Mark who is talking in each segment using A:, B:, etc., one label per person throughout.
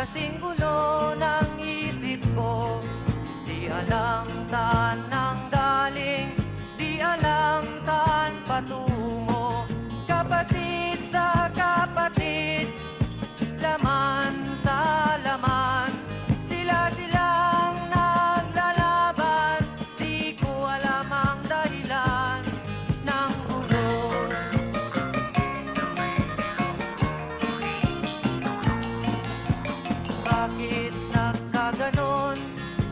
A: kasing gulo ng isip ko. Di alam saan nang galing, di alam saan patungo. Kapatid sa kapatid, laman sa laman, sila-silang naglalaban. Di ko alam ang dahilan ng gulo. Bakit nagkaganon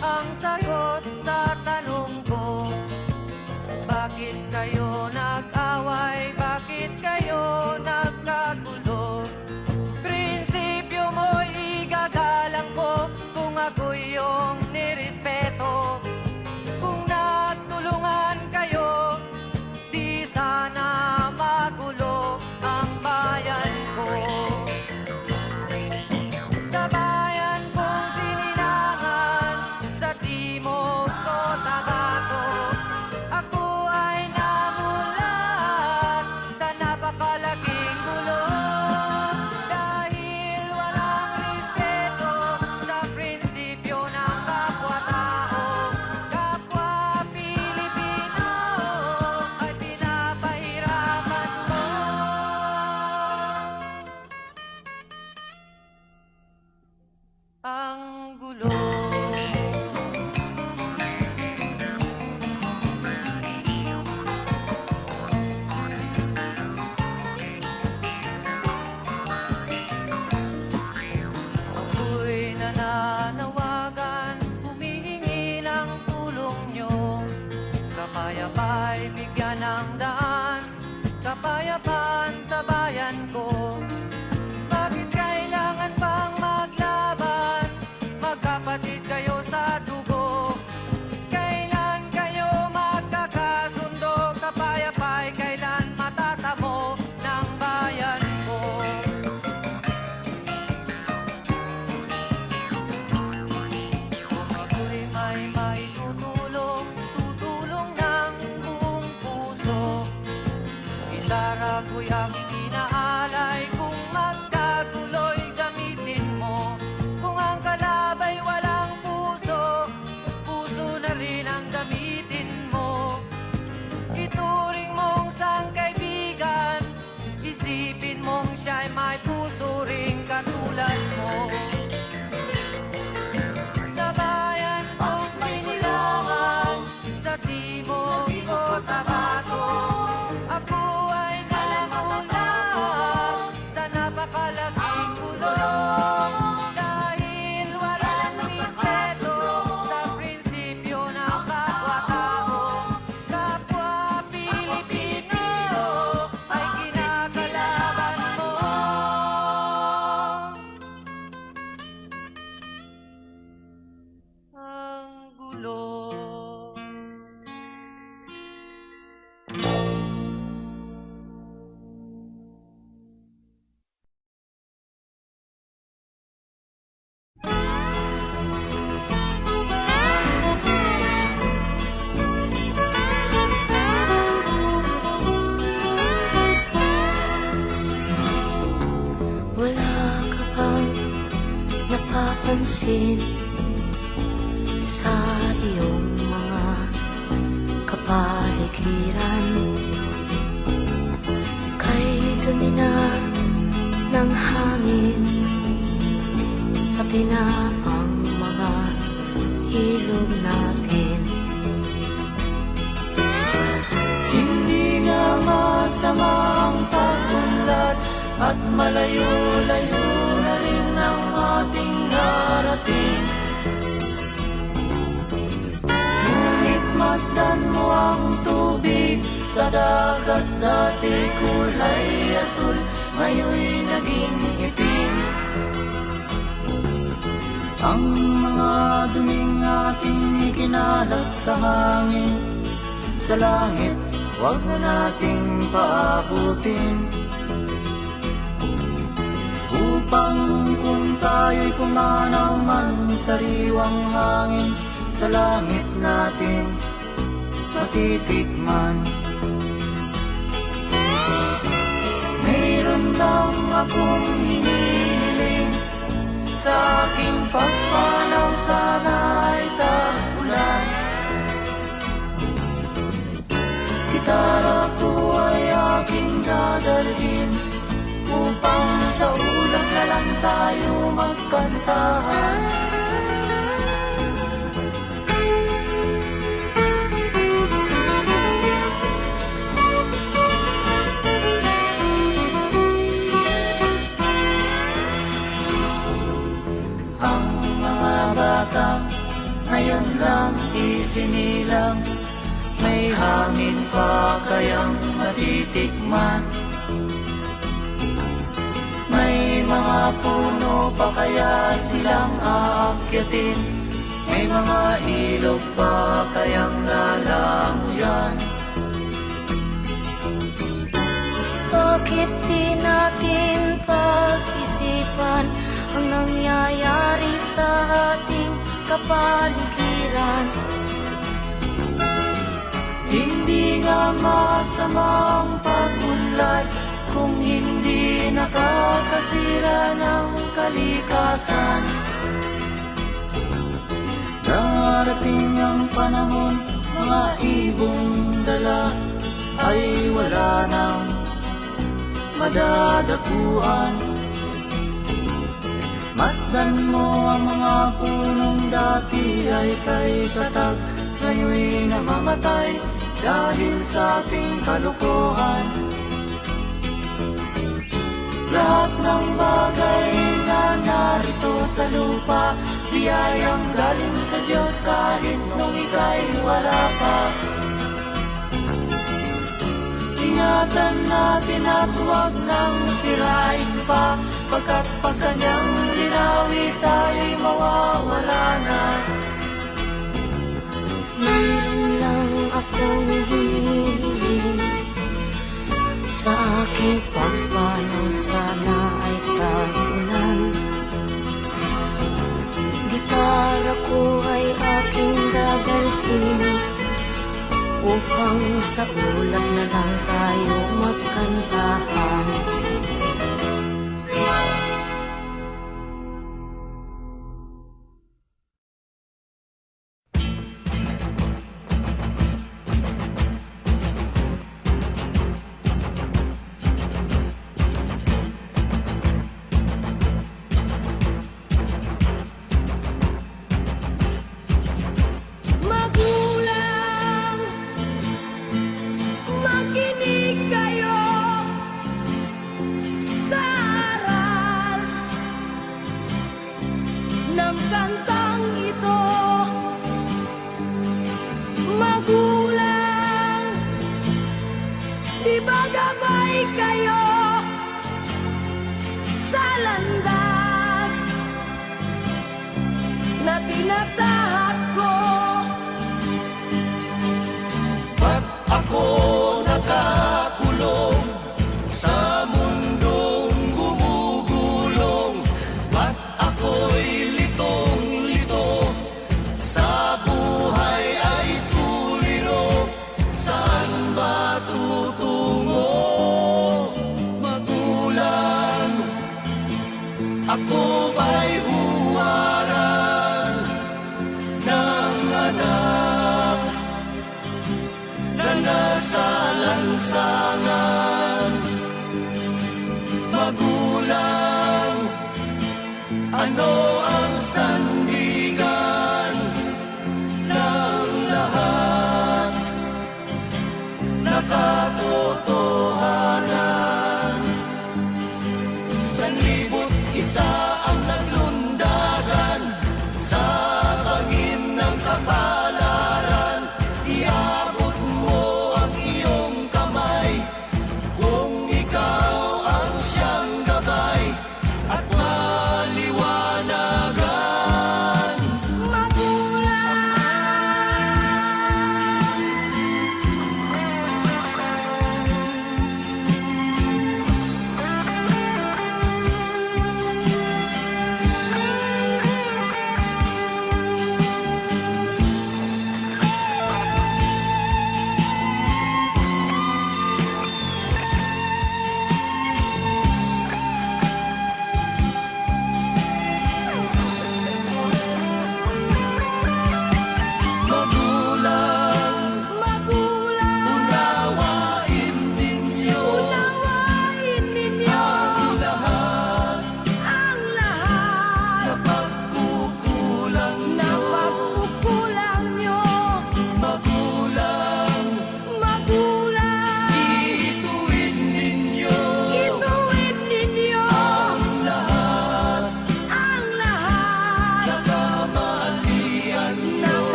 A: ang sagot sa tanong ko? Bakit kayo nag-away? Bakit kayo nagkagulo? Prinsipyo mo'y igagalang ko kung ako'y iyong nirespeto. Kung nagtulungan kayo, di sana magulo ang bayan ko. Sa bayan kong sinilangan, sa timog Cotabato, ako ay namulat sa napakalaking gulo. Dahil walang respeto sa prinsipyo ng kapwa-tao, kapwa Pilipino ay pinapahirapan mo. Ang gulo. Ako'y nananawagan, humihingi ng tulong nyo. Kapayapa'y bigyan ng daan, kapayapaan sa bayan ko. Bakit kailangan pang maglaban? Magkapatid kayo sa dugo. Kailan kayo magkakasundo? Kapayapa'y kailan matatamo ng bayan ko? Kung ako'y may maitutulong, tutulong ng buong puso. Gitara ko'y aking inaalay, kung magkagulo'y gamitin mo. Kung ang kalabay walang puso, puso na rin ang gamitin mo. Ituring mong sangkaibigan, isipin mong siya'y may puso ring katulad mo. Sa bayan kong sinilangan, sa timog Cotabato, ako ay namulat sa napakalaking gulo. Dahil walang respeto sa prinsipyo ng kapwa-tao, kapwa Pilipino ay kinakalaban mo. Ang gulo.
B: Wala ka bang napapansin sa iyong mga kapaligiran? Kay dumi na ng hangin, pati na ang mga ilog natin.
A: Hindi nga masama ang pag-unlad, at malayo-layo na rin ang ating narating. Ngunit masdan mo ang tubig sa dagat, dati kulay asul, ngayon'y naging itim. Ang mga duming ating ikinalat sa hangin, sa langit, huwag na nating paabutin. Upang kung tayo'y pumanaw man sa sariwang hangin, sa langit natin matitikman. Mayroon lang akong hinihiling sa aking pagpanaw sana ay tagulan. Gitara ko ay aking dadalhin upang sa ulap na lang tayo magkantahan. Ang mga batang ngayon lang isinilang, may hangin pa kayang matitikman? May mga puno pa kaya silang aakyatin? May mga ilog pa kayang lalanguyan?
B: Bakit di natin pag-isipan ang nangyayari sa ating kapaligiran?
A: Hindi nga masama ang pag-unlad kung hindi nakakasira ng kalikasan. Darating ang panahon, mga ibong dala ay wala nang madadapuan. Masdan mo ang mga punong dati ay kay katag, ngayon'y namamatay dahil sa ating kalukuhan. Lahat ng bagay na narito sa lupa, biyayang galing sa Diyos kahit nung ika'y wala pa. Ingatan natin at huwag nang sirain pa, pagkat pag kanyang linawi tayo'y mawawala na.
B: Meron lang akong hinihiling, sa aking pagpanaw sana ay tagulan. Gitara ko ay aking dadalhin upang sa ulap na lang tayo magkantahan.
C: Magulang, makinig kayo sa aral ng kantang ito. Magulang, di ba gabay kayo sa landas na tinatahak ko?
D: Ba't ako nakakulong sa mundong gumugulong? Ba't ako'y litong-lito sa buhay ay tuliro? Saan ba tutungo? Magulang, ako ba'y huwaran ng anak na nasa lansa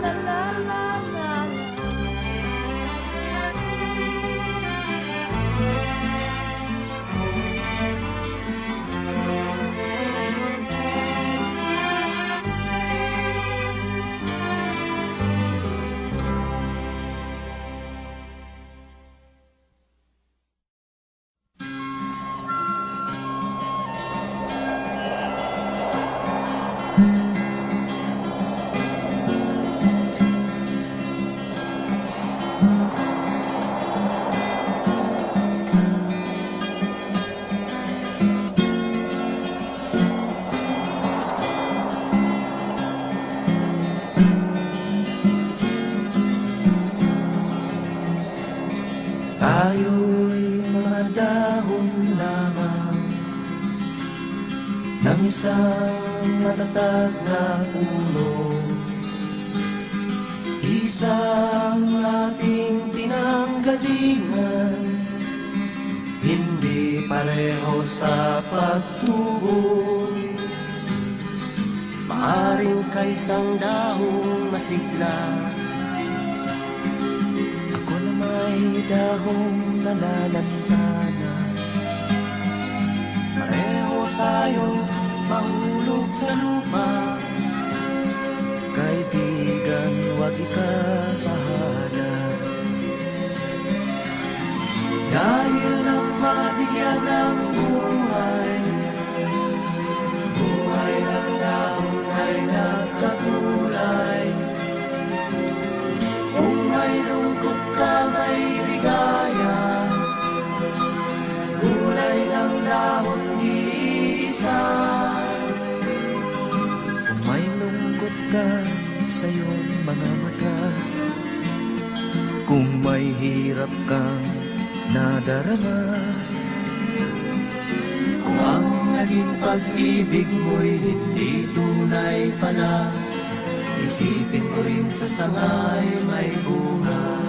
C: la la la la.
D: Tayo'y mga dahon lamang ng isang matatag na puno. Isang ating pinanggalingan, hindi pareho sa pagtubo. Maaring kaisang dahong masigla, ako na may dahong nalalantana. Pareho tayong mahulog sa lupa. Kaibigan, huwag ikabahala. Dahil lang mabigyan ng buhay, buhay ng dahon ay nagkakulay. Kung may lungkot ka, may ligaya, gulay ng dahon di isa. Kung may lungkot ka sa iyong mga mata, kung may hirap kang nadarama, kung ang naging pag-ibig mo'y hindi tunay pala, isipin mo rin sa sangay may bunga.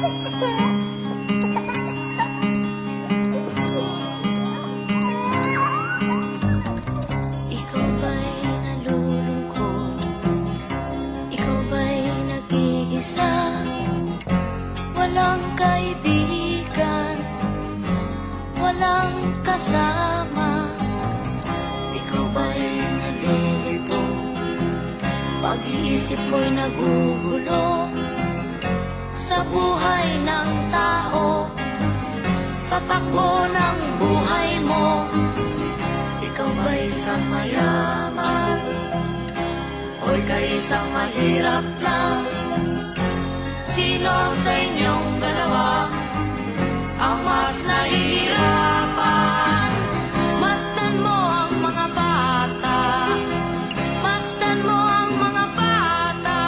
B: Ikaw ba'y nalulungkot? Ikaw ba'y nag-iisa? Walang kaibigan, walang kasama. Ikaw ba'y nalilito? Pag-iisip mo'y nagugulo sa buhay ng tao, sa takbo ng buhay mo.
D: Ikaw ba'y isang mayaman? O ika'y isang mahirap lang?
B: Sino sa inyong dalawa ang mas nahihirapan? Masdan mo ang mga bata, masdan mo ang mga bata.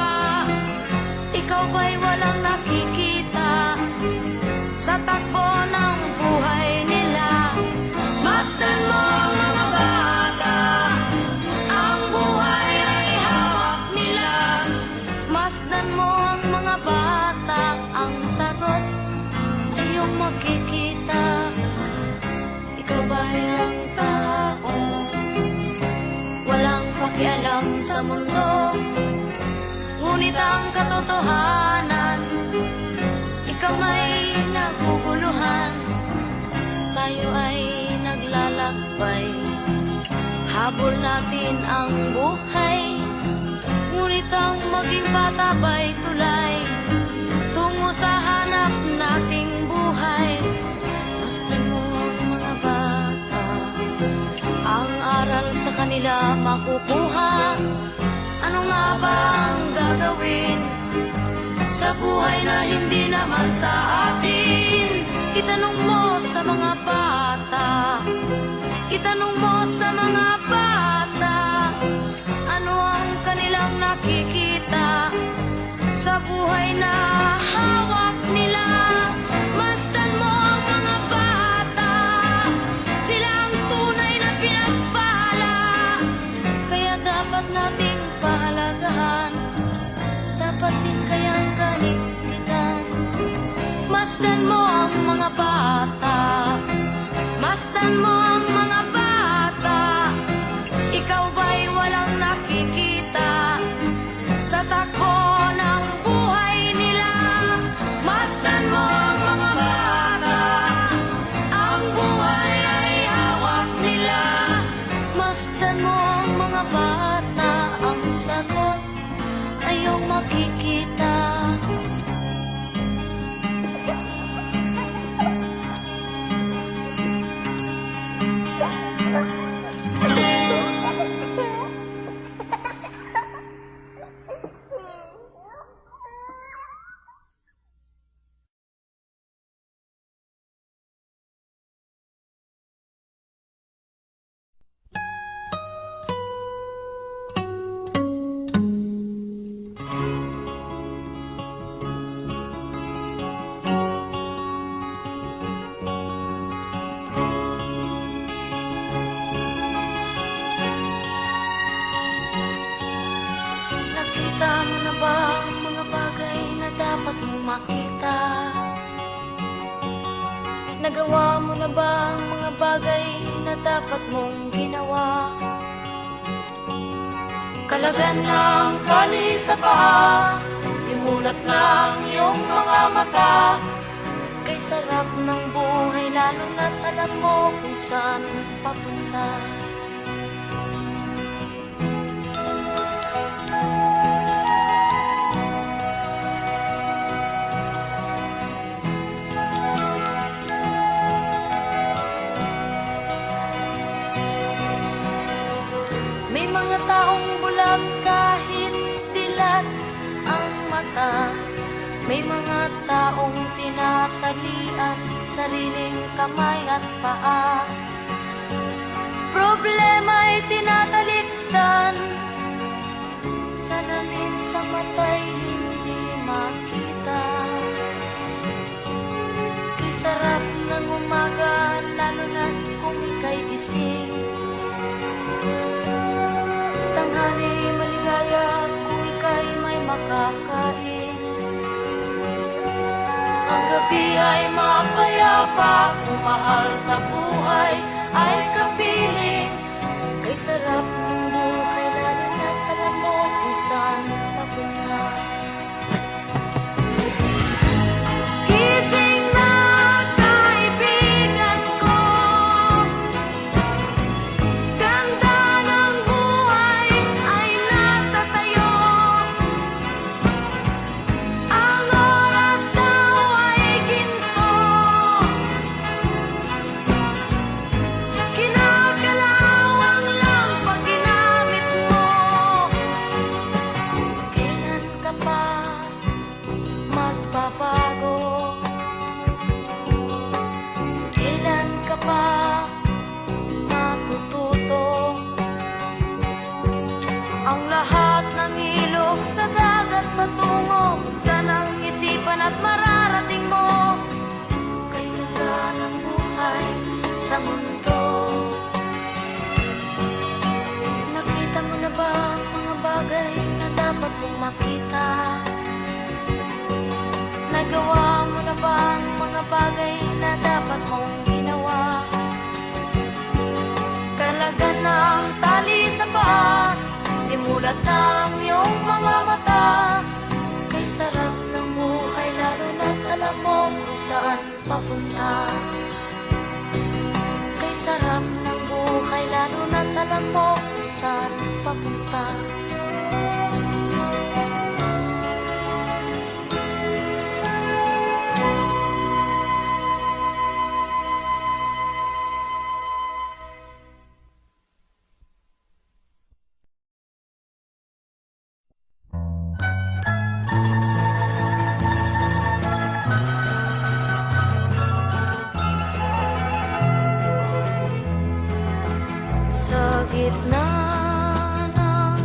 B: Ikaw ba'y walang nakikita sa takbo ng buhay nila? Masdan mo ang mga bata, ang buhay ay hawak nila. Masdan mo ang mga bata, ang sagot ay iyong makikita. Ikaw ba'y ang tao, walang pakialam sa mundo, ngunit ang katotohanan, ikaw may naguguluhan. Tayo ay naglalakbay, habol natin ang buhay, ngunit ang maging bata ba'y tulay tungo sa hanap nating buhay. Basta mo ang mga bata, ang aral sa kanila makukuha. Ano nga ba ang gagawin sa buhay na hindi naman sa atin? Itanong mo sa mga bata, itanong mo sa mga bata, ano ang kanilang nakikita sa buhay na hawak nila. Masdan mo ang mga bata, sila ang tunay na pinagpala, kaya dapat nating pahalagahan, dapat din kayang kaligpitan. Masdan mo ang mga bata, masdan mo ang mga bata. Ikaw ba'y walang nakikita sa takbo ng buhay nila? Masdan mo ang mga bata, ang buhay ay hawak nila. Masdan mo ang mga bata, ang sagot ay iyong makikita. Nakita mo na ba ang mga bagay na dapat mong makita? Nagawa mo na ba ang mga bagay na dapat mong ginawa? Kalagan ng kali sa paa, imulat ng iyong mga mata. Kay sarap ng buhay, lalo na't alam mo kung saan papunta. May mga taong bulag kahit dilat ang mata. May mga taong tinatalian sariling kamay at paa. Problema'y tinatalikdan, salamin sa mata'y hindi makita. Kay sarap ng umaga, lalo na't kung ika'y gising. Tanghali maligaya kung ika'y may makakain. ay mapayapa, kung mahal sa buhay ay kapiling. Kay sarap ng buhay, lalo na't alam mo kung saan papunta. Gising na kaibigan ko, ganda ng buhay ay nasa sayo. Ang oras daw ay ginto, kinakalawang lang pag ginamit mo. Kailan ka pa magbabago? Kailan ka pa matututo? Ang lahat ng ilog sa dagat patungo kung saan ang isipan at mararating mo. Kay ganda ng buhay sa mundo. Nakita mo na ba ang mga bagay na dapat mong makita? Nagawa mo na ba ang mga bagay na dapat mong ginawa? Kalaga ng tali sa paa, limulat ng iyong mga mata. Kay sarap ng buhay, lalo na't alam mo kung saan papunta. Kay sarap ng buhay, lalo na't alam mo kung saan papunta. Sa gitna ng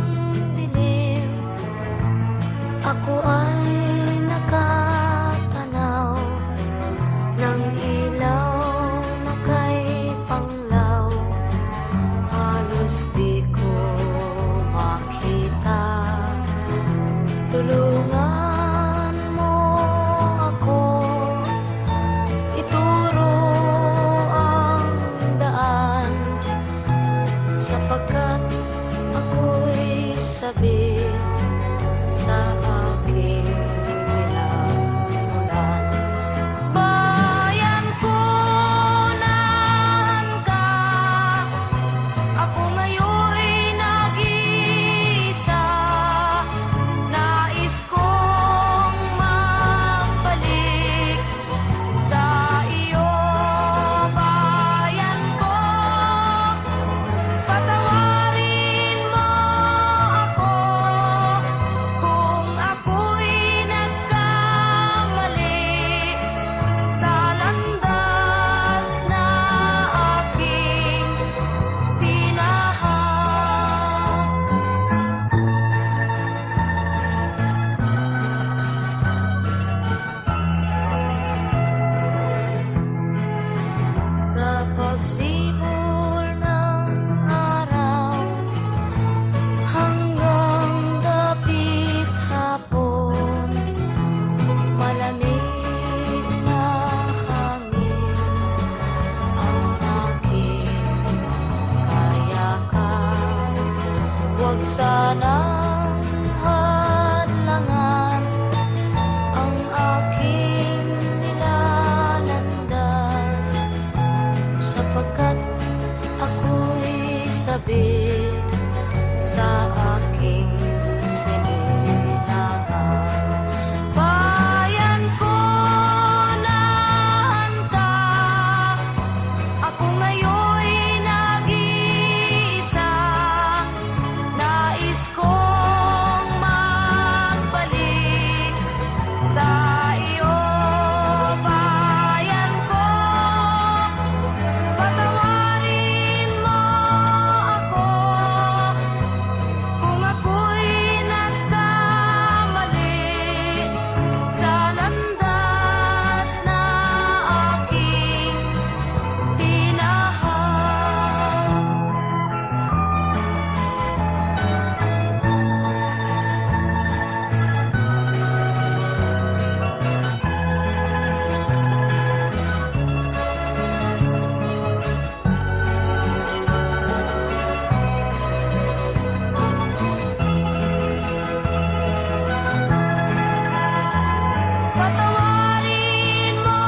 B: Patawarin mo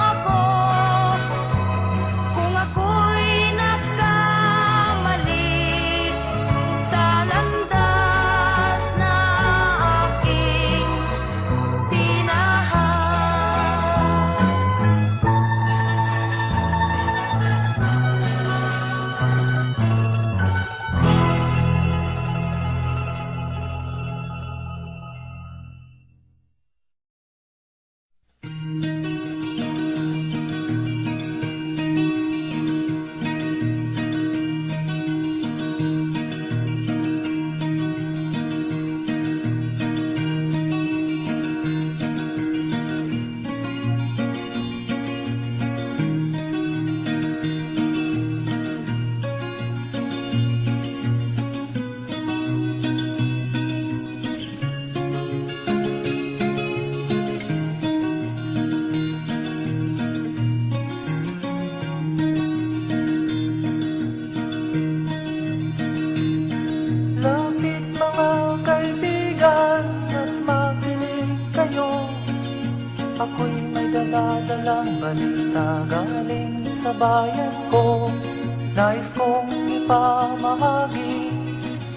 B: ako kung ako'y nagkamali sa landas na aking tinahan.
D: Lapit mga kaibigan at makinig kayo. Ako'y may dala-dalang balita galing sa bayan ko. Nais kong ipamahagi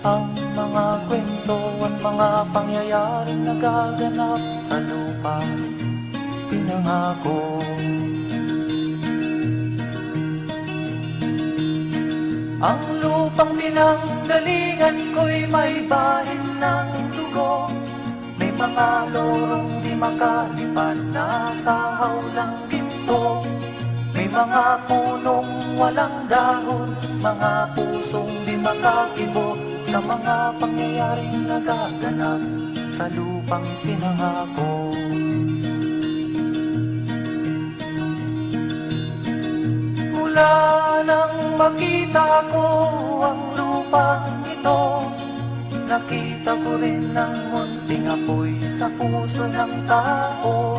D: ang mga kwento at mga pangyayaring nagaganap sa lupang pinangako. Ang lupang pinanggalingan ko'y may bahin ng dugo. May mga lorong di makalipad na sa hawlang ginto. May mga punong walang dahon, mga pusong di makakibo sa mga pangyayaring nagaganap sa lupang pinangako. Mula nang makita ko ang lupang ito, nakita ko rin ang munting apoy sa puso ng tao.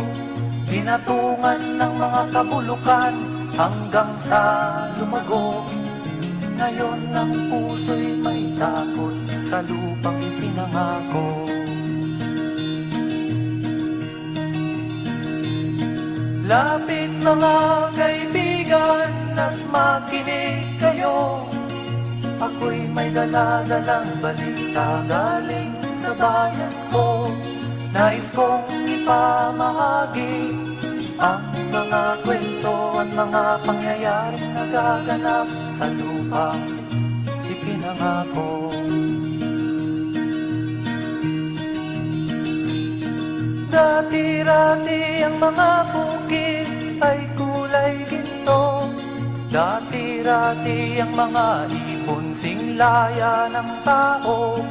D: Pinatungan ng mga kabulukan hanggang sa lumago. Ngayon ang puso'y may takot sa lupang ipinangako. Lapit mga kaibigan at makinig kayo. Ako'y may dala-dalang balita galing sa bayan ko. Nais kong ipamahagi ang mga kwento at mga pangyayaring nagaganap sa lupang ipinangako. Dati-rati ang mga bukid ay kulay ginto. Dati-rati ang mga ibon singlaya ng tao.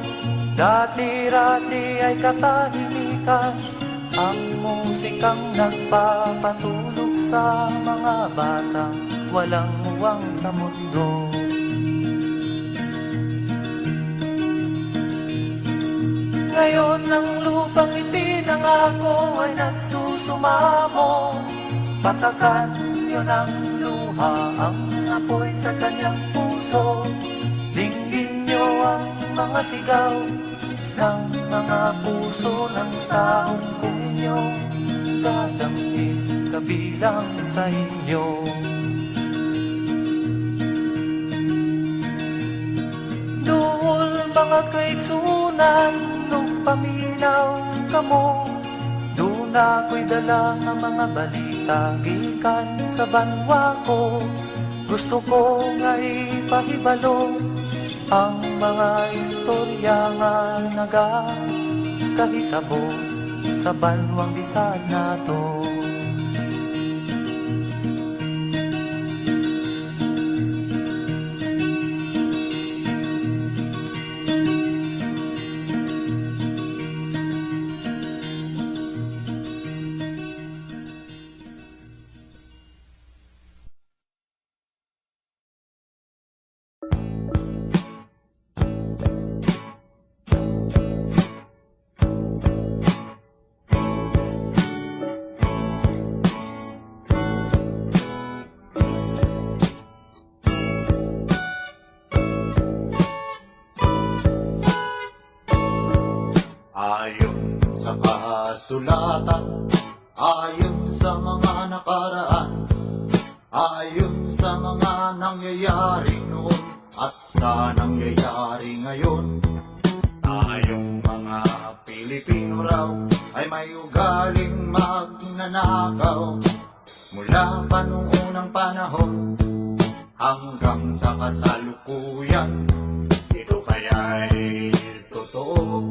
D: Dati-rati ay katahimikan ang musikang nagpapatulog sa mga batang walang muwang sa mundo. Ngayon ang lupang ipinangako ay nagsusumamo. Patakan yun ang luha, ang apoy sa kanyang puso. Dinggin nyo ang mga sigaw ng mga puso ng taong kung inyong dadamhin kabilang sa inyo. Duol mga kaitsunan nung paminaw kamo. Doon ako'y dala ng mga balita gikan sa banwa ko. Gusto ko nga ipahibalo ang mga istorya nga nagakahitabo sa banwang bisan nato.
E: Ayon sa kasulatan, ayon sa mga nakaraan, ayon sa mga nangyayari noon at sa nangyayari ngayon. Tayong mga Pilipino raw ay may ugaling magnanakaw, mula pa nung unang panahon hanggang sa kasalukuyan. Ito kaya'y totoo,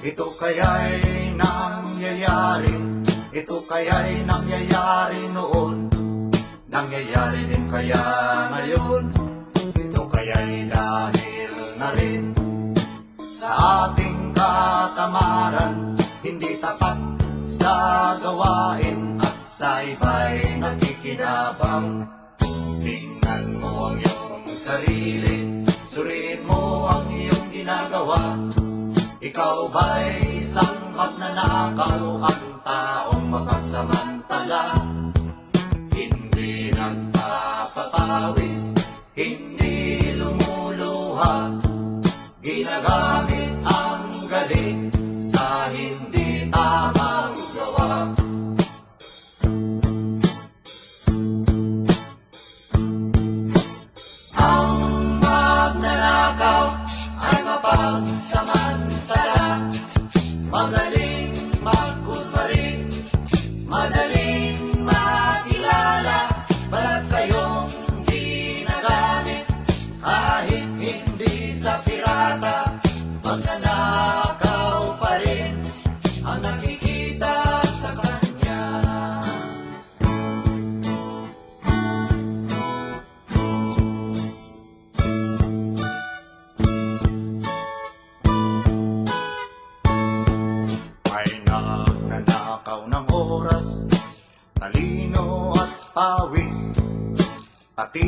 E: ito kaya'y nangyayari, ito kaya'y nangyayari noon, nangyayari din kaya ngayon. Ito kaya'y dahil na rin sa ating katamaran, hindi tapat sa gawain at sa iba'y nakikinabang. Tingnan mo ang iyong sarili, suriin mo ang iyong ginagawa. Ikaw ba'y isang magnanakaw, ang taong mapagsamantala, hindi nagpapapawis, hindi lumuluha, ginagamit ang galing sa hindi tamang gawa. Ang magnanakaw ay mapagsamantala, magaling magkunwari, madaling makilala, balat kayong ginagamit kahit hindi sa pirata. Magnanakaw pa rin ang nakikita sa kanya. May nagnanakaw ng oras, talino at pawis, pati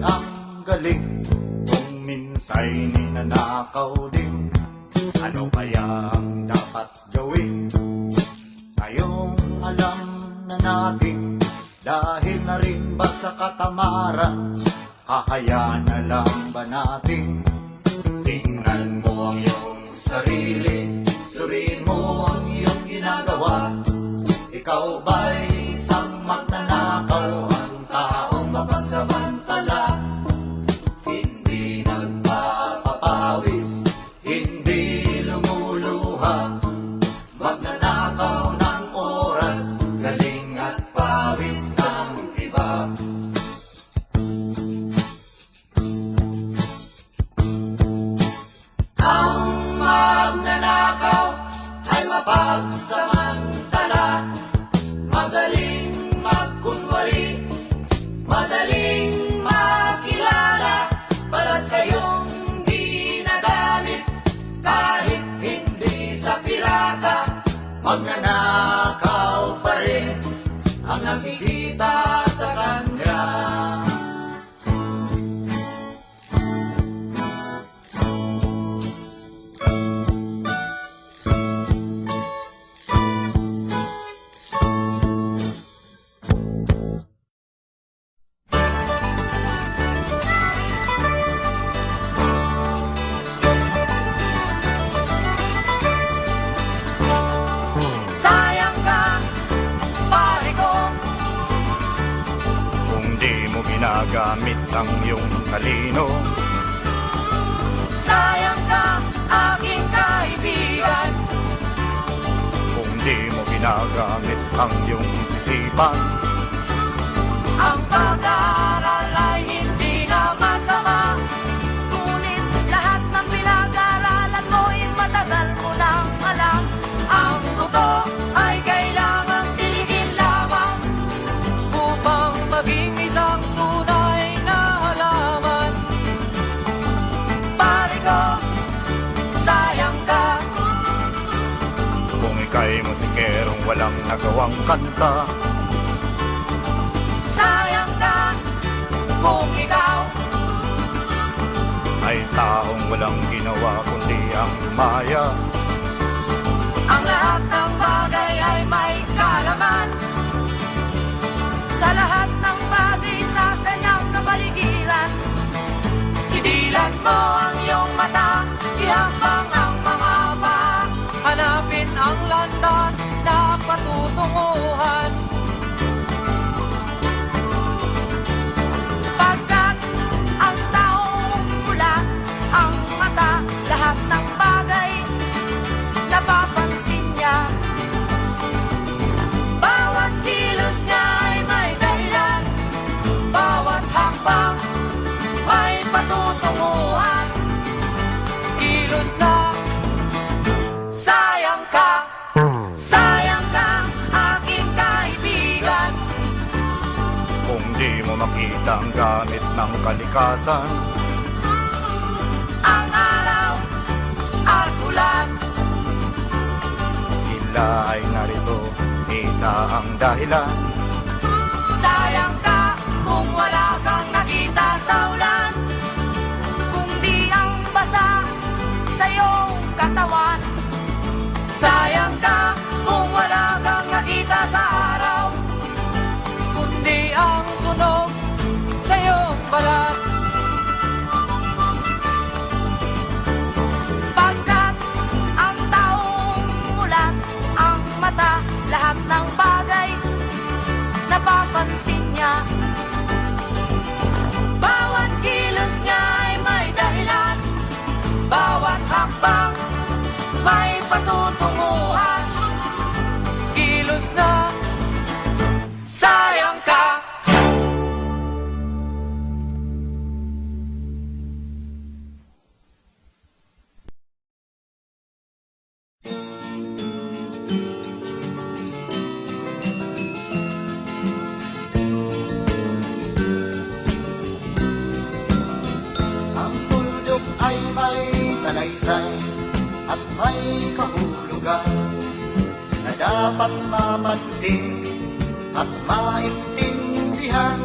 E: ang galing, kung minsa'y ninanakaw din. Ano kaya ang dapat gawin? Ngayong alam na natin, dahil na rin ba sa katamaran, hahayaan na lang ba natin? Tingnan mo ang iyong sarili, suriin mo ang iyong ginagawa. Ikaw ba'y isang magnanakaw, ang taong mapagsamantala, hindi nagpapapawis, hindi lumuluha, magnanakaw ng oras, galing at pawis ng iba. Ang magnanakaw ay mapagsamantala, magaling magkunwari, madaling makilala, balat kayong ginagamit kahit hindi sa pirata. Magnanakaw pa rin ang nakikita sa kanya.
B: Sayang ka, pare ko,
E: Kung di mo ginagamit ang iyong talino,
B: sayang ka, aking kaibigan.
E: kung di mo ginagamit ang iyong isipan,
B: Ang pag-aaral ay hindi na masama, ngunit lahat ng pinag-aaralan mo'y matagal mo nang alam. Ang buto ay kailangang tiligin lamang upang maging isang tunay na halaman. Pare ko, sayang ka,
E: kung ika'y musikerong walang nagawang kanta,
B: sayang ka, kung ikaw
E: ay taong walang ginawa kundi ang maya.
B: ang lahat ng bagay ay may kalaman. Sa lahat ng bagay sa kanyang kapaligiran, itilan mo ang iyong mata, ihambang ang mga paa, hanapin ang lahat
F: makita ang gamit ng kalikasan.
B: Ang araw at ulan,
F: Sila ay narito, isa ang dahilan.
B: sayang ka kung wala kang nakita sa ulan, kundi ang basa sa iyong katawan. Sayang ka kung wala kang nakita sa araw, kundi ang sunog sa iyong balat. Pagkat ang taong mulat ang mata, lahat ng bagay napapansin niya. Bawat kilos niya ay may dahilan, bawat hakbang may patutunguhan. Kilos na sayang ka.
D: Ang bundok ay may salaysay at may kahulugan na dapat mapansin at maintindihan.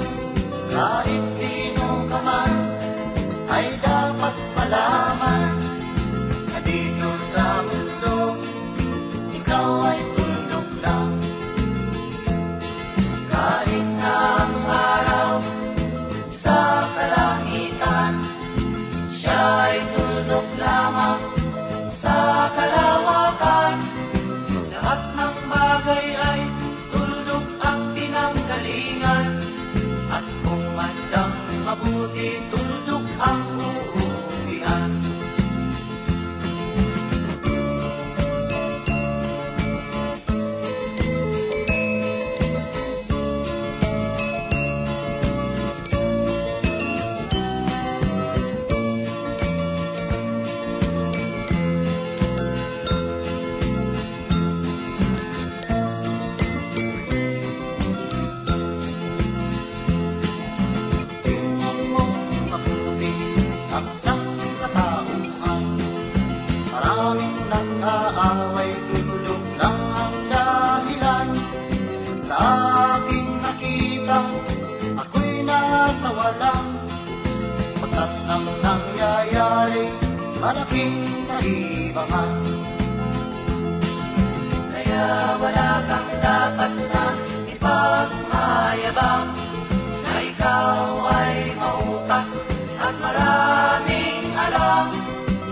D: Kahit sino ka man ay dapat malaman na dito sa mundo ikaw ay tuldok lang.
A: Kahit na ang araw sa kalangitan, siya ay tuldok lamang sa kalawakan. Lahat ng bagay ay tuldok ang pinanggalingan, at kung masdang mabuti, tuldok ang uuwian.
D: Tingnan mong mabuti ang sangkatauhan. Maraming nag-aaway, tuldok lang ang dahilan. Sa aking nakita, ako'y natawa lang. Pagkat ang nangyayari, malaking kaibahan.
A: Kaya wala kang dapat na ipagmayabang, na ikaw ay mautak at maraming alam.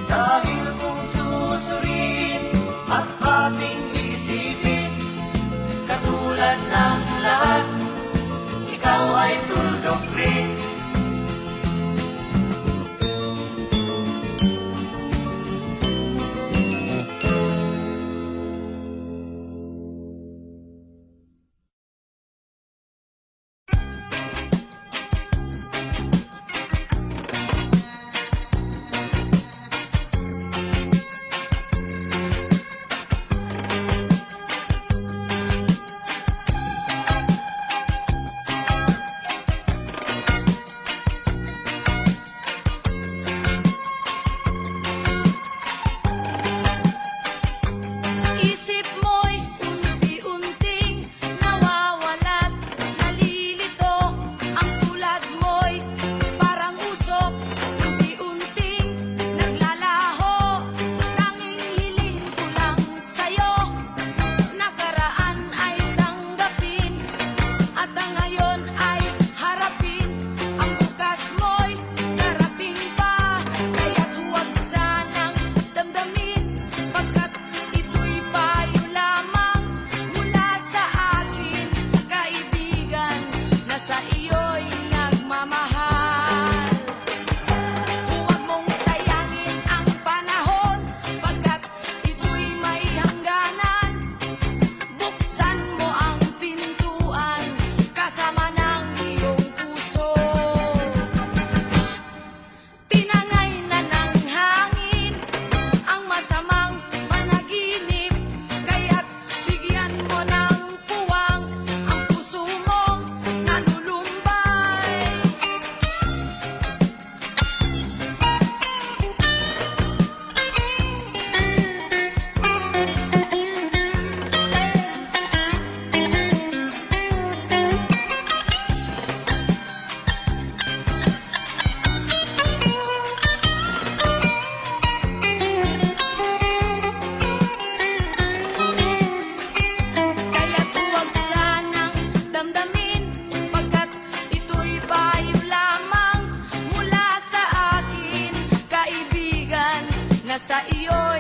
D: Dahil kung susuriin at ating isipin,
A: Katulad ng lahat, ikaw ay tuldok rin.
B: na sa iyo'y